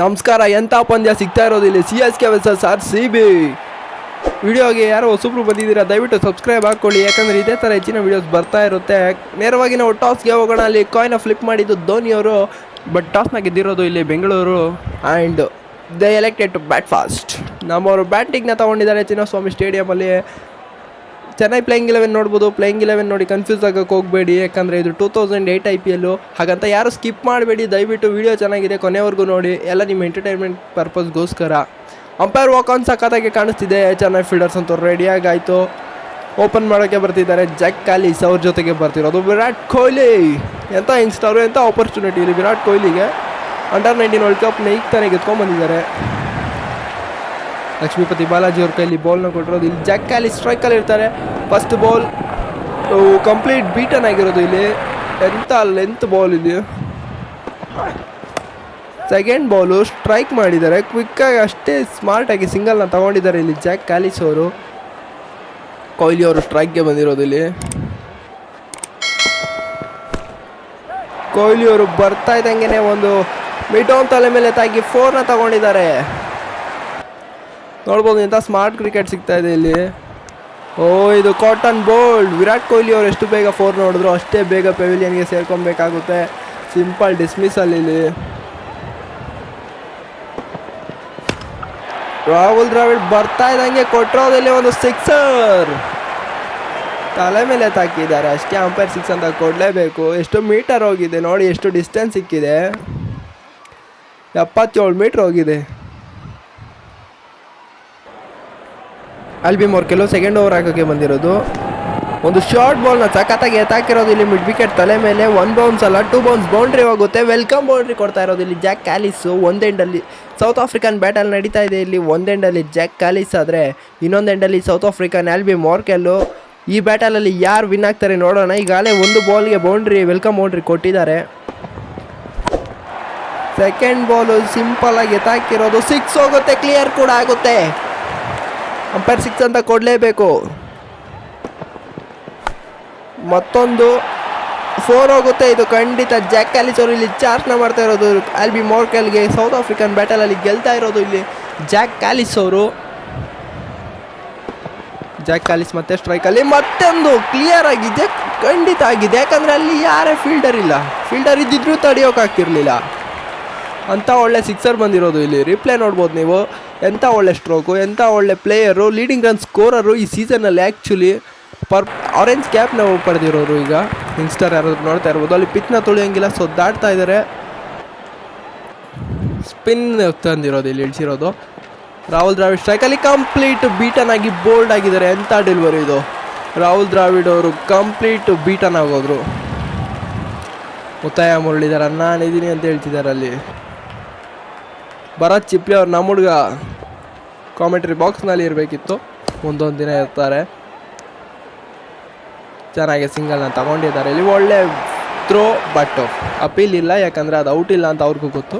ನಮಸ್ಕಾರ. ಎಂಥ ಪಂದ್ಯ ಸಿಗ್ತಾ ಇರೋದು ಇಲ್ಲಿ CSK ವರ್ಸಸ್ RCB. ವಿಡಿಯೋಗೆ ಯಾರೋ ಹೊಸಬ್ರು ಬಂದಿದ್ದೀರಾ, ದಯವಿಟ್ಟು ಸಬ್ಸ್ಕ್ರೈಬ್ ಹಾಕ್ಕೊಳ್ಳಿ, ಯಾಕಂದರೆ ಇದೇ ಥರ ಹೆಚ್ಚಿನ ವೀಡಿಯೋಸ್ ಬರ್ತಾ ಇರುತ್ತೆ. ನೇರವಾಗಿ ನಾವು ಟಾಸ್ಗೆ ಹೋಗೋಣ. ಅಲ್ಲಿ ಕಾಯಿನ ಫ್ಲಿಪ್ ಮಾಡಿದ್ದು ಧೋನಿಯವರು, ಬಟ್ ಟಾಸ್ನ ಗೆದ್ದಿರೋದು ಇಲ್ಲಿ Bengaluru. And they elected to bat first. ನಮ್ಮವರು ಬ್ಯಾಟಿಂಗ್ನ ತೊಗೊಂಡಿದ್ದಾರೆ ಚಿನ್ನಸ್ವಾಮಿ ಸ್ಟೇಡಿಯಮಲ್ಲಿ. ಚೆನ್ನೈ ಪ್ಲೇಯಿಂಗ್ 11 ನೋಡ್ಬೋದು. ಪ್ಲೇಯಿಂಗ್ 11 ನೋಡಿ ಕನ್ಫ್ಯೂಸ್ ಆಗೋಕ್ಕೆ ಹೋಗಬೇಡಿ, ಯಾಕಂದರೆ ಇದು 2008 IPL. ಹಾಗಂತ ಯಾರು ಸ್ಕಿಪ್ ಮಾಡಬೇಡಿ, ದಯವಿಟ್ಟು ವಿಡಿಯೋ ಚೆನ್ನಾಗಿದೆ ಕೊನೆವರೆಗೂ ನೋಡಿ, ಎಲ್ಲ ನಿಮ್ಮ ಎಂಟರ್ಟೈನ್ಮೆಂಟ್ ಪರ್ಪಸ್ಗೋಸ್ಕರ. ಅಂಪೈರ್ ವಾಕ್ ಆನ್ ಸಖತ್ತಾಗಿ ಕಾಣಿಸ್ತಿದೆ. ಚೆನ್ನೈ ಫೀಲ್ಡರ್ಸ್ ಅಂತೂ ರೆಡಿಯಾಗಿ ಆಯಿತು. ಓಪನ್ ಮಾಡೋಕ್ಕೆ ಬರ್ತಿದ್ದಾರೆ ಜಾಕ್ ಕಾಲಿಸ್, ಅವ್ರ ಜೊತೆಗೆ ಬರ್ತಿರೋದು ವಿರಾಟ್ ಕೊಹ್ಲಿ. ಎಂಥ ಯಂಗ್ಸ್ಟರು, ಎಂಥ ಆಪರ್ಚುನಿಟಿ ಇಲ್ಲಿ ವಿರಾಟ್ ಕೊಹ್ಲಿಗೆ. ಅಂಡರ್-19 ವರ್ಲ್ಡ್ ಕಪ್ನ ಈಗ ತಾನೇ ಗೆದ್ಕೊಂಡ್ಬಂದಿದ್ದಾರೆ. ಲಕ್ಷ್ಮೀಪತಿ ಬಾಲಾಜಿ ಅವ್ರ ಕೈಲಿ ಬಾಲ್ನ ಕೊಟ್ಟಿರೋದು. ಇಲ್ಲಿ ಜಾಕ್ ಕಾಲಿಸ್ ಸ್ಟ್ರೈಕಲ್ಲಿ ಇರ್ತಾರೆ. ಫಸ್ಟ್ ಬಾಲ್ ಕಂಪ್ಲೀಟ್ ಬೀಟನ್ ಆಗಿರೋದು ಇಲ್ಲಿ. ಎಂಥ ಲೆಂತ್ ಬಾಲ್ ಇಲ್ಲಿ. ಸೆಕೆಂಡ್ ಬಾಲು ಸ್ಟ್ರೈಕ್ ಮಾಡಿದ್ದಾರೆ ಕ್ವಿಕ್ಕಾಗಿ, ಅಷ್ಟೇ ಸ್ಮಾರ್ಟಾಗಿ ಸಿಂಗಲ್ನ ತಗೊಂಡಿದ್ದಾರೆ ಇಲ್ಲಿ ಜಾಕ್ ಕಾಲಿಸ್ ಅವರು. ಕೊಹ್ಲಿ ಅವರು ಸ್ಟ್ರೈಕ್ಗೆ ಬಂದಿರೋದು ಇಲ್ಲಿ. ಕೊಹ್ಲಿ ಅವರು ಬರ್ತಾ ಇದ್ದಂಗೆ ಒಂದು ಮಿಡೌನ್ ತಲೆ ಮೇಲೆ ತಾಗಿ 4ನ ತಗೊಂಡಿದ್ದಾರೆ. ನೋಡ್ಬೋದು ಎಂಥ ಸ್ಮಾರ್ಟ್ ಕ್ರಿಕೆಟ್ ಸಿಗ್ತಾ ಇದೆ ಇಲ್ಲಿ. ಇದು ಕಾಟನ್ ಬೋಲ್ಡ್. ವಿರಾಟ್ ಕೊಹ್ಲಿ ಅವರು ಎಷ್ಟು ಬೇಗ 4 ನೋಡಿದ್ರು ಅಷ್ಟೇ ಬೇಗ ಪೆವಿಲಿಯನ್ಗೆ ಸೇರ್ಕೊಬೇಕಾಗುತ್ತೆ. ಸಿಂಪಲ್ ಡಿಸ್ಮಿಸಲ್ ಇಲ್ಲಿ. ರಾಹುಲ್ ದ್ರಾವಿಡ್ ಬರ್ತಾ ಇದ್ದಂಗೆ ಕೊಟ್ಟಿರೋದಲ್ಲಿ ಒಂದು 6 ತಲೆ ಮೇಲೆ ತಾಕಿದ್ದಾರೆ ಅಷ್ಟೇ. ಅಂಪೈರ್ 6 ಅಂತ ಕೊಡಲೇಬೇಕು. ಎಷ್ಟು ಮೀಟರ್ ಹೋಗಿದೆ ನೋಡಿ, ಎಷ್ಟು ಡಿಸ್ಟೆನ್ಸ್ ಸಿಕ್ಕಿದೆ. 77 ಮೀಟ್ರ್ ಹೋಗಿದೆ. ಆಲ್ಬಿ ಮೋರ್ಕೆಲ್ ಸೆಕೆಂಡ್ ಓವರ್ ಹಾಕೋಕ್ಕೆ ಬಂದಿರೋದು. ಒಂದು ಶಾರ್ಟ್ ಬಾಲ್ನ ಸಖತ್ತಾಗಿ ಎತ್ತಾಕಿರೋದು ಇಲ್ಲಿ ಮಿಡ್ ವಿಕೆಟ್ ತಲೆ ಮೇಲೆ. 1 ಬೌನ್ಸ್ ಅಲ್ಲ 2 ಬೌನ್ಸ್ ಬೌಂಡ್ರಿ ಹೋಗುತ್ತೆ. ವೆಲ್ಕಮ್ ಬೌಂಡ್ರಿ ಕೊಡ್ತಾ ಇರೋದು ಇಲ್ಲಿ ಜಾಕ್ ಕಾಲಿಸ್. ಒಂದೆಂಡಲ್ಲಿ ಸೌತ್ ಆಫ್ರಿಕನ್ ಬ್ಯಾಟಲ್ ನಡೀತಾ ಇದೆ ಇಲ್ಲಿ. ಒಂದೆಂಡಲ್ಲಿ ಜಾಕ್ ಕಾಲಿಸ್ ಆದರೆ ಇನ್ನೊಂದು ಎಂಡಲ್ಲಿ ಸೌತ್ ಆಫ್ರಿಕನ್ ಆಲ್ಬಿ ಮೋರ್ಕೆಲ್ಲು. ಈ ಬ್ಯಾಟಲಲ್ಲಿ ಯಾರು ವಿನ್ ಆಗ್ತಾರೆ ನೋಡೋಣ. ಈಗಾಗಲೇ ಒಂದು ಬಾಲ್ಗೆ ಬೌಂಡ್ರಿ, ವೆಲ್ಕಮ್ ಬೌಂಡ್ರಿ ಕೊಟ್ಟಿದ್ದಾರೆ. ಸೆಕೆಂಡ್ ಬಾಲು ಸಿಂಪಲ್ ಆಗಿ ಎತ್ತಾಕಿರೋದು. 6 ಹೋಗುತ್ತೆ, ಕ್ಲಿಯರ್ ಕೂಡ ಆಗುತ್ತೆ. ಅಂಪೈರ್ 6 ಅಂತ ಕೊಡಲೇಬೇಕು. ಮತ್ತೊಂದು 4 ಹೋಗುತ್ತೆ. ಇದು ಖಂಡಿತ ಜಾಕ್ ಕಾಲಿಸ್ ಅವರು ಇಲ್ಲಿ ಚಾರ್ಜ್ನ ಮಾಡ್ತಾ ಇರೋದು ಆಲ್ಬಿ ಮೋರ್ಕೆಲ್ಗೆ. ಸೌತ್ ಆಫ್ರಿಕನ್ ಬ್ಯಾಟಲಲ್ಲಿ ಗೆಲ್ತಾ ಇರೋದು ಇಲ್ಲಿ ಜಾಕ್ ಕಾಲಿಸ್ ಅವರು. ಜಾಕ್ ಕಾಲಿಸ್ ಮತ್ತೆ ಸ್ಟ್ರೈಕಲ್ಲಿ ಮತ್ತೊಂದು ಕ್ಲಿಯರ್ ಆಗಿದೆ, ಖಂಡಿತ ಆಗಿದೆ. ಯಾಕಂದರೆ ಅಲ್ಲಿ ಯಾರೇ ಫೀಲ್ಡರ್ ಇಲ್ಲ, ಫೀಲ್ಡರ್ ಇದ್ದಿದ್ರೂ ತಡೆಯೋಕ್ಕಾಗ್ತಿರ್ಲಿಲ್ಲ. ಅಂಥ ಒಳ್ಳೆ 6 ಬಂದಿರೋದು ಇಲ್ಲಿ. ರಿಪ್ಲೇ ನೋಡ್ಬೋದು ನೀವು. ಎಂಥ ಒಳ್ಳೆ ಸ್ಟ್ರೋಕು, ಎಂಥ ಒಳ್ಳೆ ಪ್ಲೇಯರು, ಲೀಡಿಂಗ್ ರನ್ ಸ್ಕೋರರು ಈ ಸೀಸನಲ್ಲಿ. ಆ್ಯಕ್ಚುಲಿ ಆರೆಂಜ್ ಕ್ಯಾಪ್ನ ಪಡೆದಿರೋರು ಈಗ ಯಂಗ್ಸ್ಟರ್ ಯಾರು ನೋಡ್ತಾ ಇರ್ಬೋದು. ಅಲ್ಲಿ ಪಿಚ್ನ ತುಳಿಯೋಂಗಿಲ್ಲ, ದಾಟ್ತಾ ಇದ್ದಾರೆ. ಸ್ಪಿನ್ ತಂದಿರೋದು ಇಲ್ಲಿ ಇಳಿಸಿರೋದು. ರಾಹುಲ್ ದ್ರಾವಿಡ್ ಸ್ಟ್ರೈಕಲ್ಲಿ ಕಂಪ್ಲೀಟ್ ಬೀಟನ್ ಆಗಿ ಬೋಲ್ಡ್ ಆಗಿದ್ದಾರೆ. ಎಂಥ ಡೆಲಿವರಿ ಇದು. ರಾಹುಲ್ ದ್ರಾವಿಡ್ ಅವರು ಕಂಪ್ಲೀಟ್ ಬೀಟನ್ ಆಗೋದ್ರು. ಮುತ್ತಾಯ ಮುರಳಿದಾರೆ, ನಾನಿದ್ದೀನಿ ಅಂತ ಹೇಳ್ತಿದ್ದಾರೆ ಅಲ್ಲಿ. ಭರತ್ ಚಿಪ್ಲಿ ಅವ್ರು ನಮ್ಮ ಹುಡುಗ ಕಾಮೆಂಟ್ರಿ ಬಾಕ್ಸ್ನಲ್ಲಿ ಇರಬೇಕಿತ್ತು, ಮುಂದೊಂದು ದಿನ ಇರ್ತಾರೆ. ಚೆನ್ನಾಗಿ ಸಿಂಗಲ್ನ ತಗೊಂಡಿದ್ದಾರೆ ಇಲ್ಲಿ. ಒಳ್ಳೆ ಥ್ರೋ, ಬಟ್ ಅಪೀಲ್ ಇಲ್ಲ, ಯಾಕಂದರೆ ಅದು ಔಟ್ ಇಲ್ಲ ಅಂತ ಅವ್ರಿಗೂ ಗೊತ್ತು.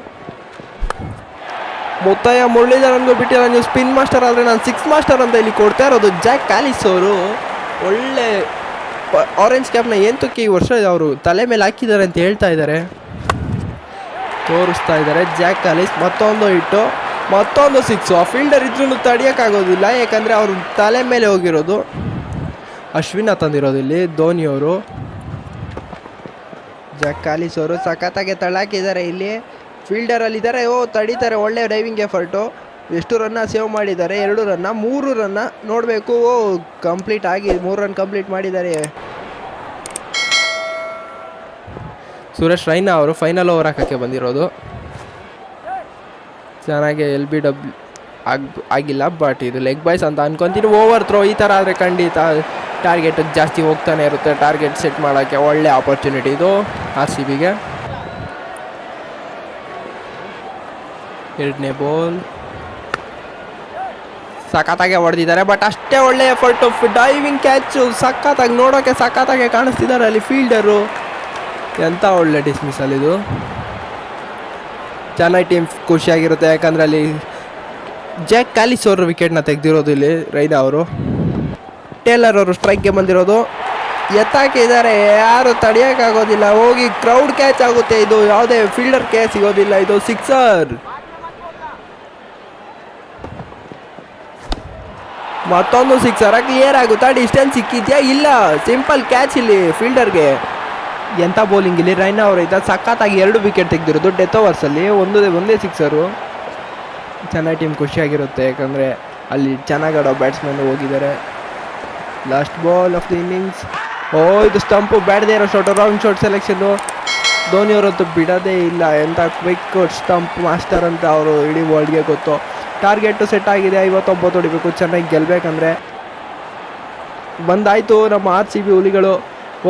ಮುತ್ತಾಯ ಮುರಳೀಧರನ್ಗೂ ಬಿಟ್ಟಿಲ್ಲ. ನೀವು ಸ್ಪಿನ್ ಮಾಸ್ಟರ್ ಆದರೆ ನಾನು 6 ಮಾಸ್ಟರ್ ಅಂತ ಇಲ್ಲಿ ಕೊಡ್ತಾ ಇರೋದು ಜಾಕ್ ಕಾಲಿಸ್ ಅವರು. ಒಳ್ಳೆ ಆರೆಂಜ್ ಕ್ಯಾಪ್ನ ಏಂತಕ್ಕೆ ಈ ವರ್ಷ ಅವರು ತಲೆ ಮೇಲೆ ಹಾಕಿದ್ದಾರೆ ಅಂತ ಹೇಳ್ತಾ ಇದ್ದಾರೆ, ತೋರಿಸ್ತಾ ಇದ್ದಾರೆ ಜಾಕ್ ಕಾಲಿಸ್. ಮತ್ತೊಂದು ಹಿಟ್ಟು, ಮತ್ತೊಂದು 6. ಆ ಫೀಲ್ಡರ್ ಇದ್ರೂ ತಡೆಯೋಕ್ಕಾಗೋದಿಲ್ಲ, ಯಾಕಂದರೆ ಅವರು ತಲೆ ಮೇಲೆ ಹೋಗಿರೋದು. ಅಶ್ವಿನ ತಂದಿರೋದು ಇಲ್ಲಿ ಧೋನಿಯವರು. ಜಾಕ್ ಕಾಲಿಸ್ ಅವರು ಸಖತ್ತಾಗಿ ತಳ್ಳಾಕಿದ್ದಾರೆ ಇಲ್ಲಿ. ಫೀಲ್ಡರಲ್ಲಿದ್ದಾರೆ, ತಡೀತಾರೆ. ಒಳ್ಳೆ ಡೈವಿಂಗ್ ಎಫರ್ಟು. ಎಷ್ಟು ರನ್ನ ಸೇವ್ ಮಾಡಿದ್ದಾರೆ? 2 ರನ್ನ, 3 ರನ್ನ ನೋಡಬೇಕು. ಕಂಪ್ಲೀಟ್ ಆಗಿ 3 ರನ್ ಕಂಪ್ಲೀಟ್ ಮಾಡಿದ್ದಾರೆ. ಸುರೇಶ್ ರೈನಾ ಅವರು ಫೈನಲ್ ಓವರ್ ಹಾಕೋಕ್ಕೆ ಬಂದಿರೋದು. ಚೆನ್ನಾಗಿ LBW ಆಗಿಲ್ಲ, ಬಟ್ ಇದು ಲೆಗ್ ಬಾಯ್ಸ್ ಅಂತ ಅನ್ಕೊತೀನಿ. ಓವರ್ ಥ್ರೋ ಈ ಥರ ಆದರೆ ಖಂಡಿತ ಟಾರ್ಗೆಟ್ ಜಾಸ್ತಿ ಹೋಗ್ತಾನೆ ಇರುತ್ತೆ. ಟಾರ್ಗೆಟ್ ಸೆಟ್ ಮಾಡೋಕ್ಕೆ ಒಳ್ಳೆ ಆಪರ್ಚುನಿಟಿ ಇದು RCBಗೆ. ಎರಡನೇ ಬಾಲ್ ಸಖತ್ತಾಗೆ ಹೊಡೆದಿದ್ದಾರೆ, ಬಟ್ ಅಷ್ಟೇ ಒಳ್ಳೆ ಎಫರ್ಟು. ಡೈವಿಂಗ್ ಕ್ಯಾಚು ಸಖತ್ತಾಗಿ ನೋಡೋಕ್ಕೆ ಸಖತ್ತಾಗೆ ಕಾಣಿಸ್ತಿದ್ದಾರೆ ಅಲ್ಲಿ ಫೀಲ್ಡರು. ಎಂಥ ಒಳ್ಳೆ ಡಿಸ್ಮಿಸಲ್ ಇದು. ಚೆನ್ನೈ ಟೀಮ್ ಖುಷಿಯಾಗಿರುತ್ತೆ, ಯಾಕಂದರೆ ಅಲ್ಲಿ ಜಾಕ್ ಕಾಲಿಸ್ ಅವರು ವಿಕೆಟ್ನ ತೆಗೆದಿರೋದು ಇಲ್ಲಿ ರೈನಾ ಅವರು. ಟೇಲರ್ ಅವರು ಸ್ಟ್ರೈಕ್ಗೆ ಬಂದಿರೋದು. ಎತ್ತಾಕಿದ್ದಾರೆ, ಯಾರು ತಡೆಯೋಕ್ಕಾಗೋದಿಲ್ಲ. ಹೋಗಿ ಕ್ರೌಡ್ ಕ್ಯಾಚ್ ಆಗುತ್ತೆ. ಇದು ಯಾವುದೇ ಫೀಲ್ಡರ್ ಕ್ಯಾಚ್ ಸಿಗೋದಿಲ್ಲ. ಇದು 6. ಮತ್ತೊಂದು ಸಿಕ್ಸರ್ ಕ್ಲಿಯರ್ ಆಗುತ್ತಾ? ಡಿಸ್ಟೆನ್ಸ್ ಸಿಕ್ಕಿದ್ಯಾ? ಇಲ್ಲ, ಸಿಂಪಲ್ ಕ್ಯಾಚ್ ಇಲ್ಲಿ ಫೀಲ್ಡರ್ಗೆ. ಎಂಥ ಬೌಲಿಂಗ್ ಇಲ್ಲಿ. ರೈನಾ ಅವರು ಇದ್ದ ಸಖತ್ತಾಗಿ 2 ವಿಕೆಟ್ ತೆಗೆದಿರೋದು ಡೆತ್ ಓವರ್ಸಲ್ಲಿ. ಒಂದೇ ಸಿಕ್ಸರು. ಚೆನ್ನಾಗಿ ಟೀಮ್ ಖುಷಿಯಾಗಿರುತ್ತೆ, ಯಾಕಂದರೆ ಅಲ್ಲಿ ಚೆನ್ನಾಗಿ ಆಡೋ ಬ್ಯಾಟ್ಸ್ಮನ್ ಹೋಗಿದ್ದಾರೆ. Last ball of the innings. ಇದು ಸ್ಟಂಪು ಬ್ಯಾಡದೇ ಇರೋ ಶಾಟು, ರೌಂಡ್ ಶಾಟ್ ಸೆಲೆಕ್ಷನ್ನು. ಧೋನಿ ಅವರಂತೂ ಬಿಡೋದೇ ಇಲ್ಲ. ಎಂಥ ಕ್ವಿಕ್ ಸ್ಟಂಪ್ ಮಾಸ್ಟರ್ ಅಂತ ಅವರು ಇಡೀ ವರ್ಲ್ಡ್ಗೆ ಗೊತ್ತು. ಟಾರ್ಗೆಟು ಸೆಟ್ ಆಗಿದೆ, 59 ಹೊಡಿಬೇಕು ಚೆನ್ನಾಗಿ ಗೆಲ್ಲಬೇಕಂದ್ರೆ. ಬಂದಾಯಿತು ನಮ್ಮ RCB ಹುಲಿಗಳು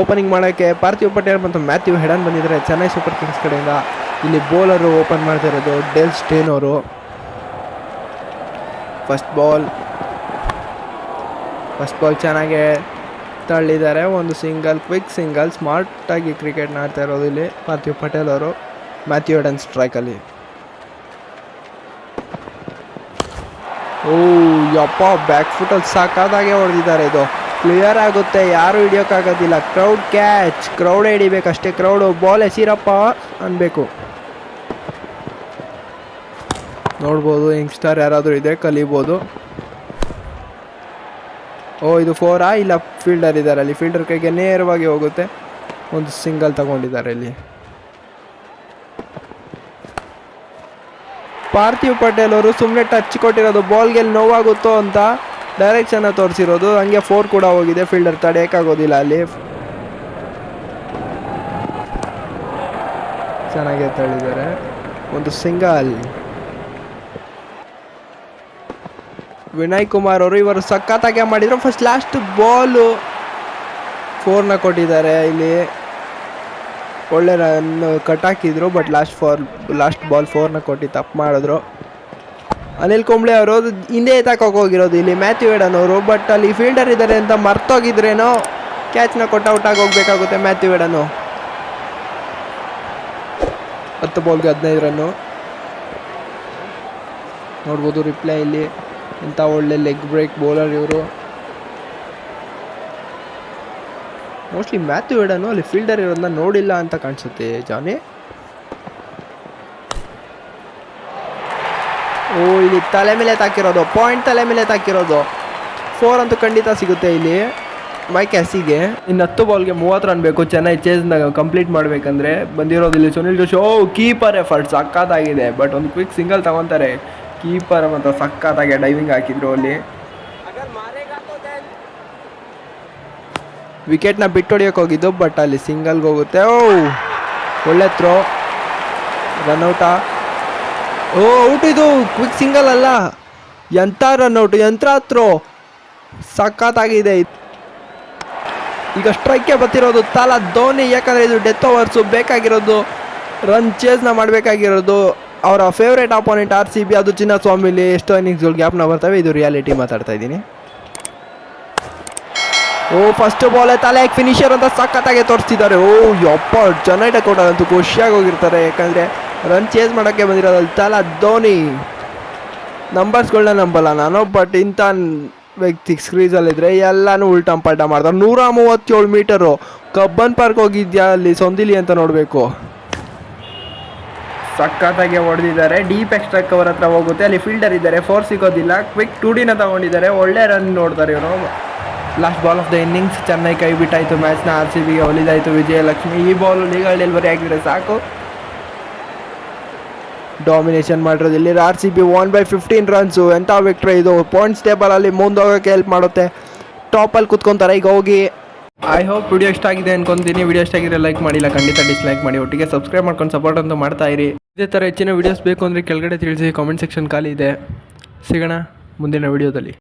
ಓಪನಿಂಗ್ ಮಾಡೋಕ್ಕೆ. ಪಾರ್ಥಿವ್ ಪಟೇಲ್ ಮತ್ತು ಮ್ಯಾಥ್ಯೂ ಹೆಡನ್ ಬಂದಿದ್ದಾರೆ ಚೆನ್ನೈ ಸೂಪರ್ ಕಿಂಗ್ಸ್ ಕಡೆಯಿಂದ. ಇಲ್ಲಿ ಬೌಲರು ಓಪನ್ ಮಾಡ್ತಿರೋದು ಡೇಲ್ ಸ್ಟೇನ್ ಅವರು. ಫಸ್ಟ್ ಬಾಲ್ ಚೆನ್ನಾಗೆ ತಳ್ಳಿದ್ದಾರೆ. ಒಂದು ಸಿಂಗಲ್, ಕ್ವಿಕ್ ಸಿಂಗಲ್. ಸ್ಮಾರ್ಟಾಗಿ ಕ್ರಿಕೆಟ್ನ ಆಡ್ತಾ ಇರೋದು ಇಲ್ಲಿ ಪಾರ್ಥಿವ್ ಪಟೇಲ್ ಅವರು. ಮ್ಯಾಥ್ಯೂ ಹೆಡನ್ ಸ್ಟ್ರೈಕಲ್ಲಿ. ಯಪ್ಪ, ಬ್ಯಾಕ್ ಫುಟಲ್ಲಿ ಸಾಕಾದಾಗೆ ಹೊಡೆದಿದ್ದಾರೆ. ಇದು ಕ್ಲಿಯರ್ ಆಗುತ್ತೆ, ಯಾರು ಹಿಡಿಯೋಕ್ಕಾಗೋದಿಲ್ಲ. ಕ್ರೌಡ್ ಕ್ಯಾಚ್, ಕ್ರೌಡೇ ಹಿಡಿಬೇಕಷ್ಟೇ. ಕ್ರೌಡು ಬಾಲ್ ಎಸಿರಪ್ಪ ಅನ್ಬೇಕು. ನೋಡ್ಬೋದು, ಯಂಗ್ಸ್ಟರ್ ಯಾರಾದರೂ ಇದೆ ಕಲಿಬೋದು. ಇದು 4 ಇಲ್ಲ ಫೀಲ್ಡರ್ ಇದ್ದಾರೆ ಅಲ್ಲಿ. ಫೀಲ್ಡರ್ ಕೈಗೆ ನೇರವಾಗಿ ಹೋಗುತ್ತೆ. ಒಂದು ಸಿಂಗಲ್ ತಗೊಂಡಿದ್ದಾರೆ ಇಲ್ಲಿ. ಪಾರ್ಥಿವ್ ಪಟೇಲ್ ಅವರು ಸುಮ್ಮನೆ ಟಚ್ ಕೊಟ್ಟಿರೋದು, ಬಾಲ್ಗೆ ನೋವಾಗುತ್ತೋ ಅಂತ ಡೈರೆಕ್ಷನ್ನ ತೋರಿಸಿರೋದು. ಹಂಗೆ 4 ಕೂಡ ಹೋಗಿದೆ. ಫೀಲ್ಡರ್ ತಡೆಯೋಕ್ಕಾಗೋದಿಲ್ಲ ಅಲ್ಲಿ. ಚೆನ್ನಾಗಿ ತಳ್ಳಿದ್ದಾರೆ. ಒಂದು ಸಿಂಗಲ್. ವಿನಯ್ ಕುಮಾರ್ ಅವರು ಇವರು ಸಖತ್ತಾಗಿ ಮಾಡಿದ್ರು. ಫಸ್ಟ್ ಲಾಸ್ಟ್ ಬಾಲು 4ನ ಕೊಟ್ಟಿದ್ದಾರೆ ಇಲ್ಲಿ. ಒಳ್ಳೆ ರನ್ ಕಟ್ ಹಾಕಿದ್ರು, ಬಟ್ ಲಾಸ್ಟ್ ಬಾಲ್ 4ನ ಕೊಟ್ಟು ತಪ್ಪು ಮಾಡಿದ್ರು. ಅನಿಲ್ ಕುಂಬ್ಳೆ ಅವರು ಹಿಂದೆ ಎತ್ತಾಕೋಕೆ ಹೋಗಿರೋದು ಇಲ್ಲಿ ಮ್ಯಾಥ್ಯೂ ಹೆಡನ್ ಅವರು. ಬಟ್ ಅಲ್ಲಿ ಫೀಲ್ಡರ್ ಇದ್ದಾರೆ ಅಂತ ಮರ್ತೋಗಿದ್ರೇನೋ ಕ್ಯಾಚ್ನ ಕೊಟ್ಟು ಔಟಾಗಿ ಹೋಗ್ಬೇಕಾಗುತ್ತೆ ಮ್ಯಾಥ್ಯೂ ಹೆಡನು. 10 ಬಾಲ್ಗೆ 15 ರನ್ನು. ನೋಡ್ಬೋದು ರಿಪ್ಲೈ ಇಲ್ಲಿ. ಇಂಥ ಒಳ್ಳೆ ಲೆಗ್ ಬ್ರೇಕ್ ಬೌಲರ್ ಇವರು. ಮೋಸ್ಟ್ಲಿ ಮ್ಯಾಥ್ಯೂ ಹೆಡನು ಅಲ್ಲಿ ಫೀಲ್ಡರ್ ಇರೋದನ್ನ ನೋಡಿಲ್ಲ ಅಂತ ಕಾಣಿಸುತ್ತೆ ಜಾನಿ. ಇಲ್ಲಿ ತಲೆ ಮೇಲೆ ತಾಕಿರೋದು, ಪಾಯಿಂಟ್ ತಲೆ ಮೇಲೆ ತಾಕಿರೋದು. 4 ಅಂತೂ ಖಂಡಿತ ಸಿಗುತ್ತೆ ಇಲ್ಲಿ ಮೈಕ್ ಹ್ಯಾಸಿಗೆ. ಇನ್ನು 10 ಬಾಲ್ಗೆ 30 ರನ್ ಬೇಕು ಚೆನ್ನೈ ಚೇಸ್ನ ಕಂಪ್ಲೀಟ್ ಮಾಡಬೇಕಂದ್ರೆ. ಬಂದಿರೋದು ಇಲ್ಲಿ ಸುನಿಲ್ ಜೋಶಿ. ಕೀಪರ್ ಎಫರ್ಟ್ ಸಕ್ಕತ್ತಾಗಿದೆ, ಬಟ್ ಒಂದು ಕ್ವಿಕ್ ಸಿಂಗಲ್ ತಗೊತಾರೆ. ಕೀಪರ್ ಮತ್ತು ಸಕ್ಕತ್ತಾಗಿ ಡೈವಿಂಗ್ ಹಾಕಿದ್ರು ಅಲ್ಲಿ. ವಿಕೆಟ್ನ ಬಿಟ್ಟು ಹೊಡಿಯೋಕೆ ಹೋಗಿದ್ದು, ಬಟ್ ಅಲ್ಲಿ ಸಿಂಗಲ್ಗೆ ಹೋಗುತ್ತೆ. ಒಳ್ಳೆ ಥ್ರೋ, ರನ್ಔಟಾ. ಔಟ್. ಇದು ಕ್ವಿಕ್ ಸಿಂಗಲ್ ಅಲ್ಲ, ಎಂಥ ರನ್ಔಟ್, ಯಂತ್ರ ಥ್ರೋ, ಸಕ್ಕತ್ತಾಗಿದೆ. ಈಗ ಸ್ಟ್ರೈಕ್ಗೆ ಬರ್ತಿರೋದು ತಾಲ ಧೋನಿ, ಯಾಕಂದರೆ ಇದು ಡೆತ್ ಓವರ್ಸು. ಬೇಕಾಗಿರೋದು ರನ್ ಚೇಸ್ನ ಮಾಡಬೇಕಾಗಿರೋದು ಅವರ ಫೇವ್ರೇಟ್ ಅಪೋನೆಂಟ್ RCB. ಅದು ಚಿನ್ನಸ್ವಾಮಿಲಿ ಎಷ್ಟೋ ಇನ್ನಿಂಗ್ಸ್ಗಳು ಗ್ಯಾಪ್ನ ಬರ್ತವೆ. ಇದು ರಿಯಾಲಿಟಿ ಮಾತಾಡ್ತಾ ಇದ್ದೀನಿ. ಫಸ್ಟ್ ಬಾಲ್ ತಲೆ ಫಿನಿಷರ್ ಅಂತ ಸಖತ್ತಾಗಿ ತೋರಿಸ್ತಿದ್ದಾರೆ. ಯಪ್ಪ, ಚೆನ್ನೈ ಟಕೋಟಂತೂ ಖುಷಿಯಾಗಿ ಹೋಗಿರ್ತಾರೆ, ಯಾಕಂದರೆ ರನ್ ಚೇಸ್ ಮಾಡೋಕ್ಕೆ ಬಂದಿರೋದು ತಾಲ ಧೋನಿ. ನಂಬರ್ಸ್ಗಳನ್ನ ನಂಬಲ್ಲ ನಾನು, ಬಟ್ ಇಂಥ ವ್ಯಕ್ತಿ ಸ್ಕ್ರೀಸಲ್ಲಿದ್ದರೆ ಎಲ್ಲನೂ ಉಲ್ಟಂ ಪಲ್ಟ ಮಾಡ್ತಾರೆ. 137 ಮೀಟರು ಕಬ್ಬನ್ ಪಾರ್ಕ್ ಹೋಗಿದ್ಯಾ ಅಲ್ಲಿ ಸೊಂದಿಲಿ ಅಂತ ನೋಡಬೇಕು. ಸಖತ್ತಾಗಿ ಹೊಡೆದಿದ್ದಾರೆ. ಡೀಪ್ ಎಕ್ಸ್ಟ್ರಾ ಕವರ್ ಹತ್ರ ಹೋಗುತ್ತೆ, ಅಲ್ಲಿ ಫೀಲ್ಡರ್ ಇದ್ದಾರೆ. 4 ಸಿಗೋದಿಲ್ಲ. ಕ್ವಿಕ್ 2Dನ ತಗೊಂಡಿದ್ದಾರೆ. ಒಳ್ಳೆ ರನ್ ನೋಡ್ತಾರೆ ಇವರು. Last ball of the innings. Chennai ಕೈ ಬಿಟ್ಟಾಯಿತು ಮ್ಯಾಚ್ನ. RCBಗೆ ಒಲಿದಾಯಿತು ವಿಜಯಲಕ್ಷ್ಮಿ. ಈ ಬಾಲು ಲೀಗಲ್ ಡೆಲಿವರಿ ಆಗಿದ್ರೆ ಸಾಕು. ಡಾಮಿನೇಷನ್ ಮಾಡಿರೋದು ಇಲ್ಲಿ RCB 1/15 ರನ್ಸು. ಎಂಥ ವಿಕ್ಟ್ರಿ ಇದು. ಪಾಯಿಂಟ್ಸ್ ಟೇಬಲಲ್ಲಿ ಮುಂದೋಗೋಕ್ಕೆ ಹೆಲ್ಪ್ ಮಾಡುತ್ತೆ. ಟಾಪಲ್ಲಿ ಕುತ್ಕೊತಾರೆ ಈಗ ಹೋಗಿ. ಐ ಹೋಪ್ ವಿಡಿಯೋ ಇಷ್ಟ ಆಗಿದೆ ಅನ್ಕೊಂತೀನಿ. ವಿಡಿಯೋ ಇಷ್ಟ ಆಗಿದ್ರೆ ಲೈಕ್ ಮಾಡಿಲ್ಲ ಖಂಡಿತ ಡಿಸ್ಲೈಕ್ ಮಾಡಿ. ಒಟ್ಟಿಗೆ ಸಬ್ಸ್ಕ್ರೈಬ್ ಮಾಡ್ಕೊಂಡು ಸಪೋರ್ಟ್ ಅಂತೂ ಮಾಡ್ತಾ ಇರಿ. ಇದೇ ಥರ ಹೆಚ್ಚಿನ ವೀಡಿಯೋಸ್ ಬೇಕು ಅಂದರೆ ಕೆಳಗಡೆ ತಿಳಿಸಿ. ಕಾಮೆಂಟ್ ಸೆಕ್ಷನ್ ಖಾಲಿ ಇದೆ. ಸಿಗೋಣ ಮುಂದಿನ ವಿಡಿಯೋದಲ್ಲಿ.